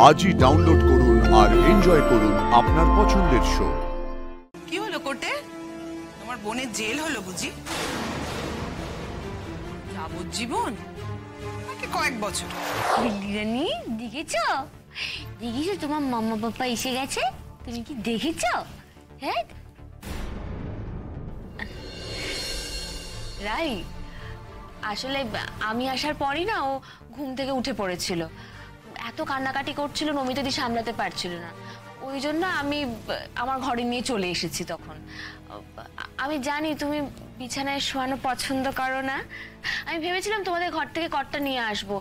আজই ডাউনলোড করুন আর এনজয় করুন আপনার পছন্দের শো। কি হলো কোটে? তোমার বোনের জেল হলো বুঝি? যাবজ্জীবন নাকি কয়েক বছর? বিলিরানি দেখেছো? দেখেছো তোমার মামা পাপা এসে গেছে? তুমি কি দেখেছো? হ্যাঁ রাই, আসলে আমি আসার পরই না ও ঘুম থেকে উঠে পড়েছিল। এত কান্নাকাটি করছিল, নমিতাদি সামলাতে পারছিল না। ওই জন্য আমি আমার ঘরে নিয়ে চলে এসেছি। তখন আমি জানি তুমি বিছানায় শোয়ানো পছন্দ করো না। আমি ভেবেছিলাম তোমাদের ঘর থেকে কটটা নিয়ে আসবো,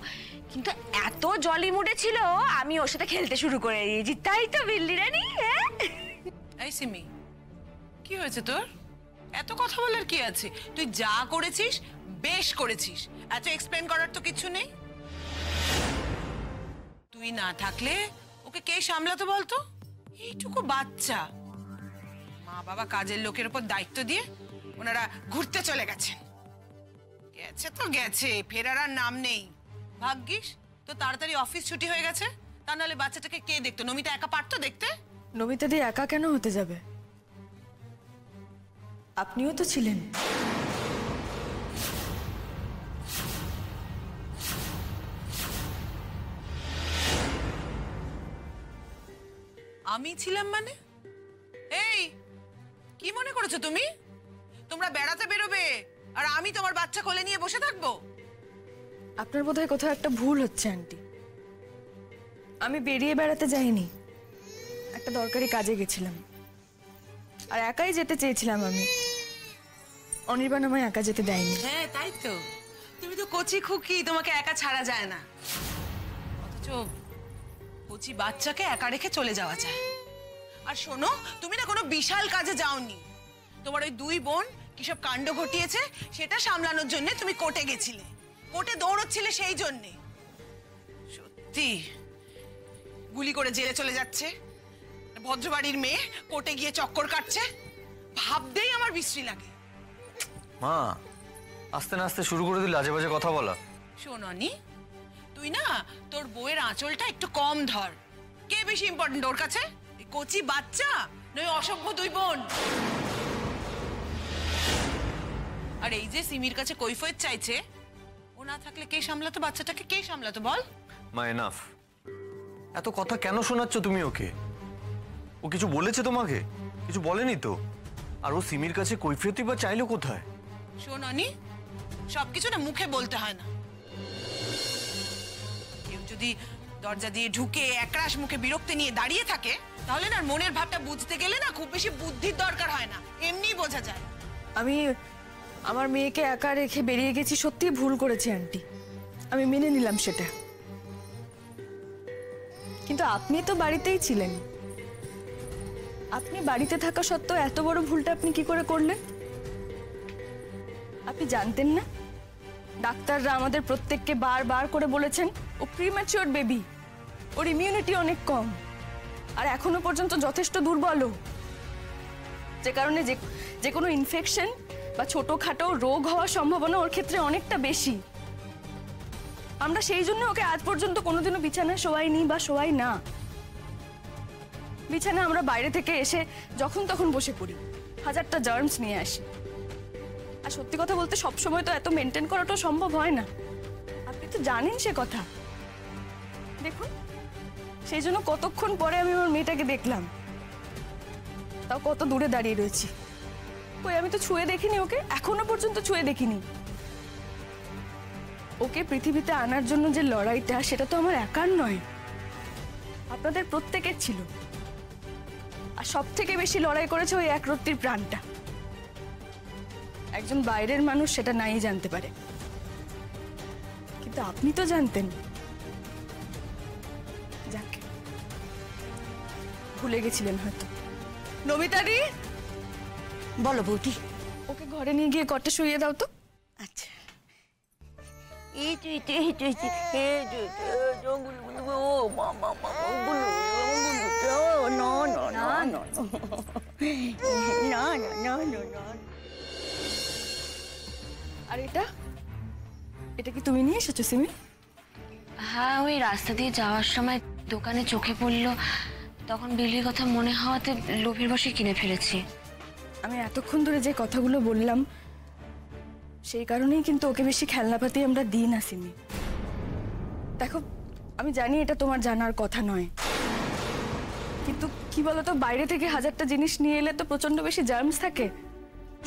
কিন্তু এত জলি মুডে ছিল আমি ওর সাথে খেলতে শুরু করে দিয়েছি। তাই তো বিল্লি রানী? হ্যাঁ এই সিমি, কি হয়েছে তোর? এত কথা বলার কি আছে? তুই যা করেছিস বেশ করেছিস, এত এক্সপ্লেন করার তো কিছু নেই। তুই না থাকলে ওকে কে সামলাতো বলতো? এইটুকু বাচ্চা, মা বাবা কাজের লোকের উপর দায়িত্ব দিয়ে ওনারা ঘুরতে চলে গেছেন। গেছে তো গেছে, ফেরার আর নাম নেই। ভাগ্যিস তো তাড়াতাড়ি অফিস ছুটি হয়ে গেছে, তা নাহলে বাচ্চাটাকে কে দেখতো? নমিতা একা পারতো দেখতে? নমিতা দি একা কেন হতে যাবে? আপনিও তো ছিলেন। আমি ছিলাম মানে? এই কি মনে করেছো তুমি? তোমরা বেড়াতে বেরোবে আর আমি তোমার বাচ্চা কোলে নিয়ে বসে থাকবো? আপনার বোধহয় কোথাও একটা ভুল হচ্ছে আন্টি। আমি বেরিয়ে বেড়াতে যাইনি, একটা দরকারি কাজে গেছিলাম। আর একাই যেতে চেয়েছিলাম আমি, অনির্বাণ আমায় একা যেতে দেয়নি। হ্যাঁ তাই তো, তুমি তো কচি খুকি, তোমাকে একা ছাড়া যায় না। অথচ কচি বাচ্চাকে একা রেখে চলে যাওয়া যায়। আর শোনো, তুমি না কোনো বিশাল কাজে যাওনি। তোমার ওই দুই বোন কিসব কাণ্ড ঘটিয়েছে সেটা সামলানোর জন্য তুমি কোর্টে গেছিলে, কোর্টে দৌড়চ্ছিলে সেই জন্যে। সত্যি গুলি করে জেলে চলে যাচ্ছে, ভদ্রবাড়ির মেয়ে কোর্টে গিয়ে চক্কর কাটছে, ভাবতেই আমার বিশ্রী লাগে। মা, আস্তে না আস্তে শুরু করে দিলে আজে বাজে কথা বলা। শোননি, তুই না তোর বউয়ের আঁচলটা একটু কম ধর। কে বেশি ইম্পর্টেন্ট ওর কাছে, এই কচি বাচ্চা নয় অসভ্য দুই বোন? আর এই যে সিমির কাছে কৈফিয়ত চাইছে, ও না থাকলে কে সামলাতো বাচ্চাটাকে? কে সামলাতো বল? মা এনাফ, এত কথা কেন শোনাচ্ছ তুমি ওকে? ও কিছু বলেছে তোমাকে? কিছু বলেনি তো। আর ও সিমির কাছে কৈফিয়তই বা চাইলো কোথায়? শোননি, সবকিছু না মুখে বলতে হয় না। কেউ যদি দরজা দিয়ে ঢুকে একরাশ মুখে বিরক্তি নিয়ে দাঁড়িয়ে থাকে, তাহলে না মনের ভাবটা বুঝতে গেলে না খুব বেশি বুদ্ধির দরকার হয় না, এমনি বোঝা যায়। আমি আমার মেয়েকে একা রেখে বেরিয়ে গেছি, সত্যিই ভুল করেছি আন্টি, আমি মেনে নিলাম সেটা। কিন্তু আপনি তো বাড়িতেই ছিলেন। আপনি বাড়িতে থাকা সত্ত্বেও এত বড় ভুলটা আপনি কি করে করলেন? আপনি জানতেন না? ডাক্তাররা আমাদের প্রত্যেককে বারবার করে বলেছেন ও প্রিম্যাচিওর বেবি, ওর ইমিউনিটি অনেক কম, আর এখনো পর্যন্ত যথেষ্ট দুর্বলও, যে কারণে যে কোনো ইনফেকশন বা ছোটখাটো রোগ হওয়ার সম্ভাবনা ওর ক্ষেত্রে অনেকটা বেশি। আমরা সেই জন্য ওকে আজ পর্যন্ত কোনোদিনও বিছানায় শোয়াইনি বা শোয়াই না। বিছানায় আমরা বাইরে থেকে এসে যখন তখন বসে পড়ি, হাজারটা জার্মস নিয়ে আসি। আর সত্যি কথা বলতে সবসময় তো এত মেনটেন করাটা সম্ভব হয় না, আপনি তো জানেন সে কথা। দেখুন, সেই জন্য কতক্ষণ পরে আমি আমার মেয়েটাকে দেখলাম, তাও কত দূরে দাঁড়িয়ে রয়েছি। কই, আমি তো ছুঁয়ে দেখিনি ওকে, এখনো পর্যন্ত ছুঁয়ে দেখিনি। ওকে পৃথিবীতে আনার জন্য যে লড়াইটা, সেটা তো আমার একার নয়, আপনাদের প্রত্যেকের ছিল। আর সব থেকে বেশি লড়াই করেছে ওই একরত্তির প্রাণটা। একজন বাইরের মানুষ সেটা নাই জানতে পারে, কিন্তু আপনি তো জানতেন। যাকে ভুলে গেছিলেন হয়তো। নমিতাদি, বলো বৌদি। ওকে ঘরে নিয়ে গিয়ে কটে শুইয়ে দাও তো। আচ্ছা, এই তো এই তো এই তো এই তো এই তো ও মামা না না না না না না না না। আর এটা এটা কি তুমি নিয়ে এসেছো সিমি? হ্যাঁ, ওই রাস্তা দিয়ে যাওয়ার সময় দোকানে চোখে পড়লো, তখন বিল্লির কথা মনে হওয়াতে লোভের বশে কিনে ফেলেছি। আমি এতক্ষণ ধরে যে কথাগুলো বললাম সেই কারণেই কিন্তু ওকে বেশি খেলনাপাতি আমরা দিই না সিমি। দেখো, আমি জানি এটা তোমার জানার কথা নয়, কিন্তু কি বলতো, বাইরে থেকে হাজারটা জিনিস নিয়ে এলে তো প্রচন্ড বেশি জার্মস থাকে।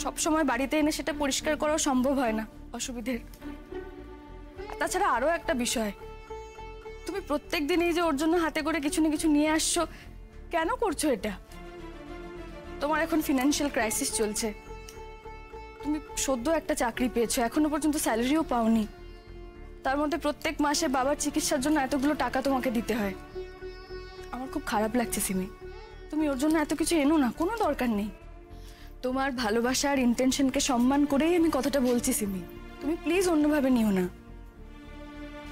সবসময় বাড়িতে এনে সেটা পরিষ্কার করাও সম্ভব হয় না, অসুবিধের। তাছাড়া আরো একটা বিষয়, তুমি প্রত্যেক দিন এই যে ওর জন্য হাতে করে কিছু না কিছু নিয়ে আসছো, কেন করছো এটা? তোমার এখন ফিনান্সিয়াল ক্রাইসিস চলছে, তুমি সদ্য একটা চাকরি পেয়েছো, এখনো পর্যন্ত স্যালারিও পাওনি, তার মধ্যে প্রত্যেক মাসে বাবার চিকিৎসার জন্য এতগুলো টাকা তোমাকে দিতে হয়। আমার খুব খারাপ লাগছে সিমি, তুমি ওর জন্য এত কিছু এনো না, কোনো দরকার নেই। তোমার ভালোবাসা আর ইন্টেনশনকে সম্মান করেই আমি কথাটা বলছি সিমি, তুমি প্লিজ অন্যভাবে নিও না।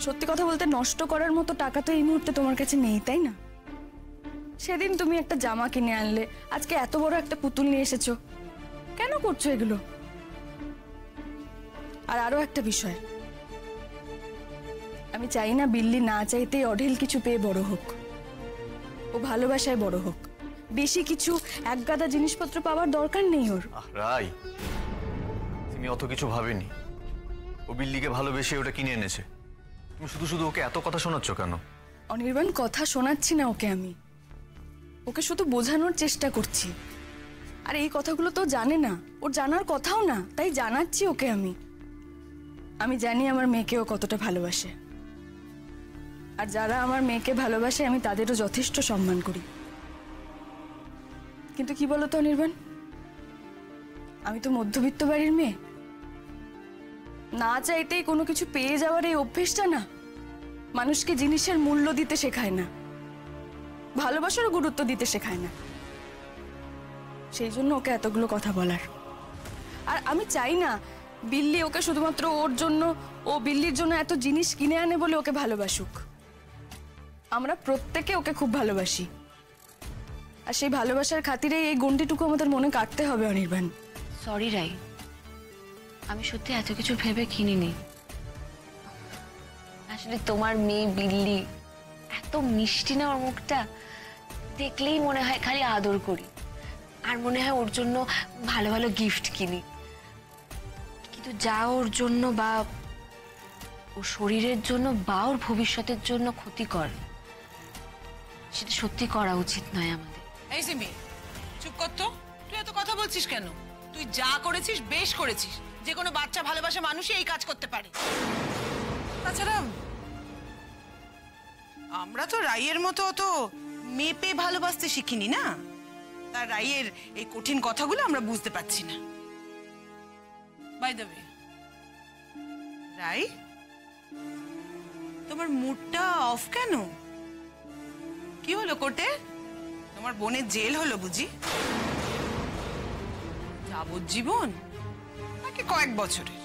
সত্যি কথা বলতে, নষ্ট করার মতো টাকা তো এই মুহূর্তে তোমার কাছে নেই, তাই না? সেদিন তুমি একটা জামা কিনে আনলে, আজকে এত বড় একটা পুতুল নিয়ে এসেছো, কেন করছো এগুলো? আর আরো একটা বিষয়, আমি চাই না বিল্লি না চাইতেই অঢেল কিছু পেয়ে বড় হোক, ও ভালোবাসায় বড় হোক। বেশি কিছু একগাদা জিনিসপত্র পাওয়ার দরকার নেই ওর। রাই, তুমি অত কিছু ভাবেনি। ও বিল্লিকে ভালোবেসে ওটা কিনে এনেছে, তুমি শুধু শুধু ওকে এত কথা শোনাচ্ছ কেন? অনির্বাণ, কথা শোনাচ্ছি না ওকে, আমি ওকে শুধু বোঝানোর চেষ্টা করছি। আর এই কথাগুলো তো জানে না, ওর জানার কথাও না, তাই জানাচ্ছি ওকে। আমি জানি আমার মেয়েকে ও কতটা ভালোবাসে, আর যারা আমার মেয়েকে ভালোবাসে আমি তাদেরও যথেষ্ট সম্মান করি। কিন্তু কি বলতো অনির্বাণ, আমি তো মধ্যবিত্ত বাড়ির মেয়ে, না চাইতেই কোনো কিছু পেয়ে যাওয়ার এই অভ্যেসটা না মানুষকে জিনিসের মূল্য দিতে শেখায় না, ভালোবাসারও গুরুত্ব দিতে শেখায় না। সেই জন্য ওকে এতগুলো কথা বলার। আর আমি চাই না বিল্লি ওকে শুধুমাত্র ওর জন্য, ও বিল্লির জন্য এত জিনিস কিনে আনে বলে ওকে ভালোবাসুক। আমরা প্রত্যেকে ওকে খুব ভালোবাসি, আর সেই ভালোবাসার খাতিরে এই গণ্ডিটুকু আমাদের মনে কাটতে হবে অনির্বাণ। সরি রাই, আমি সত্যি এত কিছু ভেবে কিনিনি। আসলে তোমার মেয়ে বিল্লি এত মিষ্টি না, ওর মুখটা দেখলেই মনে হয় খালি আদর করি, আর মনে হয় ওর জন্য ভালো ভালো গিফট কিনি। কিন্তু যা ওর জন্য বা ওর শরীরের জন্য বা ওর ভবিষ্যতের জন্য ক্ষতিকর, সেটা সত্যি করা উচিত নয় আমাদের। এই সিমি, চুপ কর তো, তুই এত কথা বলছিস কেন? তুই যা করেছিস বেশ করেছিস, যে কোনো বাচ্চা ভালোবাসা মানুষই এই কাজ করতে পারে। তাছাড়া আমরা তো রাইয়ের মতো অত মেপে ভালোবাসতে শিখিনি না, তার রাইয়ের এই কঠিন কথাগুলো আমরা বুঝতে পারছি না। বাই দ্য ওয়ে, রাই, তোমার মুডটা অফ কেন? কি হলো কোটে? তোমার বোনের জেল হলো বুঝি? যাবজ্জীবন নাকি কয়েক বছরের?